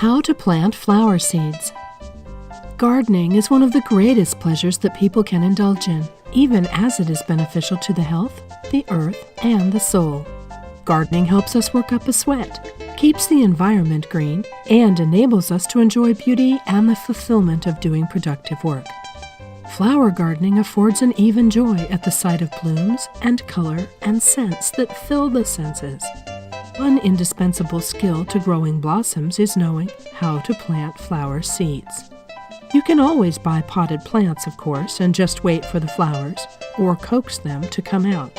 How to plant flower seeds. Gardening is one of the greatest pleasures that people can indulge in, even as it is beneficial to the health, the earth, and the soul. Gardening helps us work up a sweat, keeps the environment green, and enables us to enjoy beauty and the fulfillment of doing productive work. Flower gardening affords an even joy at the sight of blooms and color and scents that fill the senses. One indispensable skill to growing blossoms is knowing how to plant flower seeds. You can always buy potted plants, of course, and just wait for the flowers, or coax them to come out.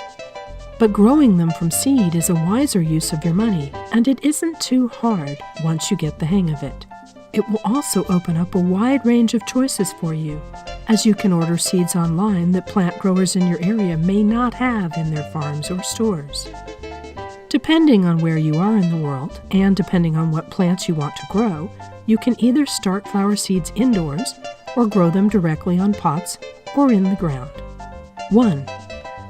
But growing them from seed is a wiser use of your money, and it isn't too hard once you get the hang of it. It will also open up a wide range of choices for you, as you can order seeds online that plant growers in your area may not have in their farms or stores. Depending on where you are in the world, and depending on what plants you want to grow, you can either start flower seeds indoors or grow them directly on pots or in the ground. 1.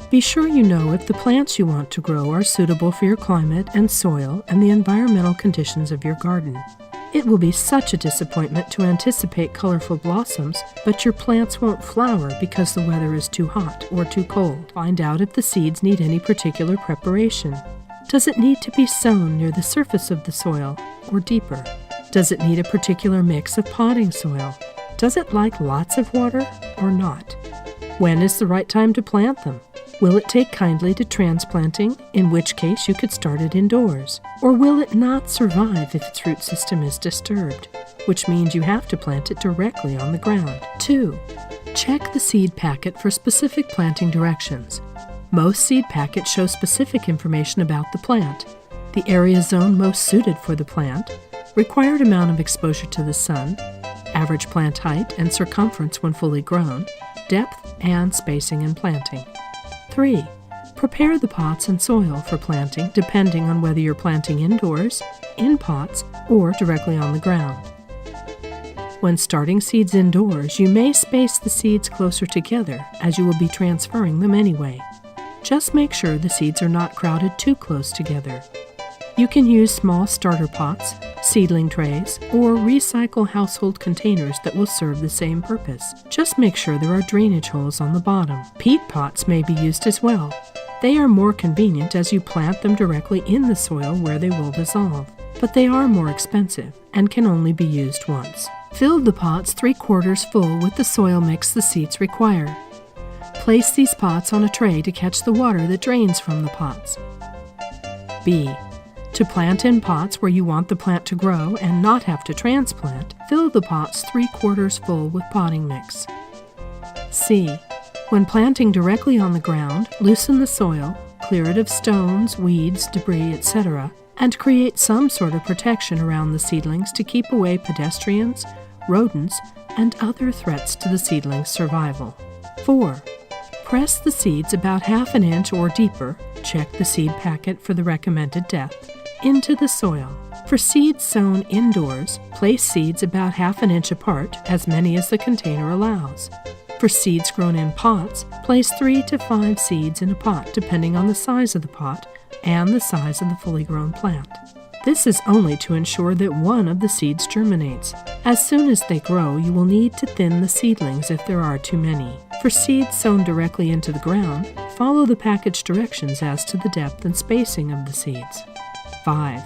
Be sure you know if the plants you want to grow are suitable for your climate and soil and the environmental conditions of your garden. It will be such a disappointment to anticipate colorful blossoms, but your plants won't flower because the weather is too hot or too cold. Find out if the seeds need any particular preparation. Does it need to be sown near the surface of the soil or deeper? Does it need a particular mix of potting soil? Does it like lots of water or not? When is the right time to plant them? Will it take kindly to transplanting, in which case you could start it indoors? Or will it not survive if its root system is disturbed, which means you have to plant it directly on the ground? 2. Check the seed packet for specific planting directions. Most seed packets show specific information about the plant, the area zone most suited for the plant, required amount of exposure to the sun, average plant height and circumference when fully grown, depth and spacing in planting. 3. Prepare the pots and soil for planting depending on whether you're planting indoors, in pots, or directly on the ground. When starting seeds indoors, you may space the seeds closer together as you will be transferring them anyway. Just make sure the seeds are not crowded too close together. You can use small starter pots, seedling trays, or recycle household containers that will serve the same purpose. Just make sure there are drainage holes on the bottom. Peat pots may be used as well. They are more convenient as you plant them directly in the soil where they will dissolve, but they are more expensive and can only be used once. Fill the pots 3/4 full with the soil mix the seeds require. Place these pots on a tray to catch the water that drains from the pots. B. To plant in pots where you want the plant to grow and not have to transplant, fill the pots 3/4 full with potting mix. C. When planting directly on the ground, loosen the soil, clear it of stones, weeds, debris, etc., and create some sort of protection around the seedlings to keep away pedestrians, rodents, and other threats to the seedling's survival. 4. Press the seeds about 1/2 inch or deeper, check the seed packet for the recommended depth, into the soil. For seeds sown indoors, place seeds about 1/2 inch apart, as many as the container allows. For seeds grown in pots, place 3 to 5 seeds in a pot depending on the size of the pot and the size of the fully grown plant. This is only to ensure that one of the seeds germinates. As soon as they grow, you will need to thin the seedlings if there are too many. For seeds sown directly into the ground, follow the package directions as to the depth and spacing of the seeds. 5.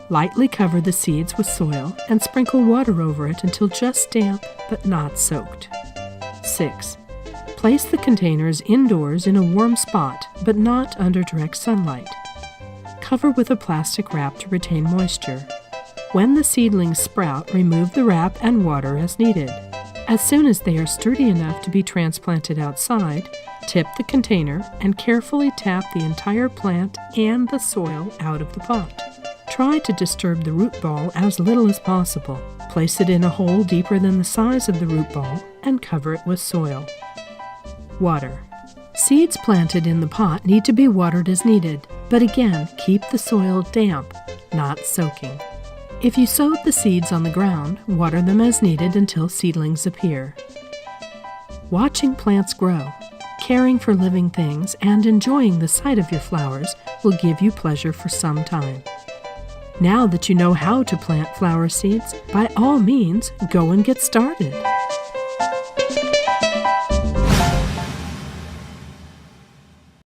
Lightly cover the seeds with soil and sprinkle water over it until just damp but not soaked. 6. Place the containers indoors in a warm spot but not under direct sunlight. Cover with a plastic wrap to retain moisture. When the seedlings sprout, remove the wrap and water as needed. As soon as they are sturdy enough to be transplanted outside, tip the container and carefully tap the entire plant and the soil out of the pot. Try to disturb the root ball as little as possible. Place it in a hole deeper than the size of the root ball and cover it with soil. Water. Seeds planted in the pot need to be watered as needed, but again, keep the soil damp, not soaking. If you sowed the seeds on the ground, water them as needed until seedlings appear. Watching plants grow, caring for living things, and enjoying the sight of your flowers will give you pleasure for some time. Now that you know how to plant flower seeds, by all means, go and get started.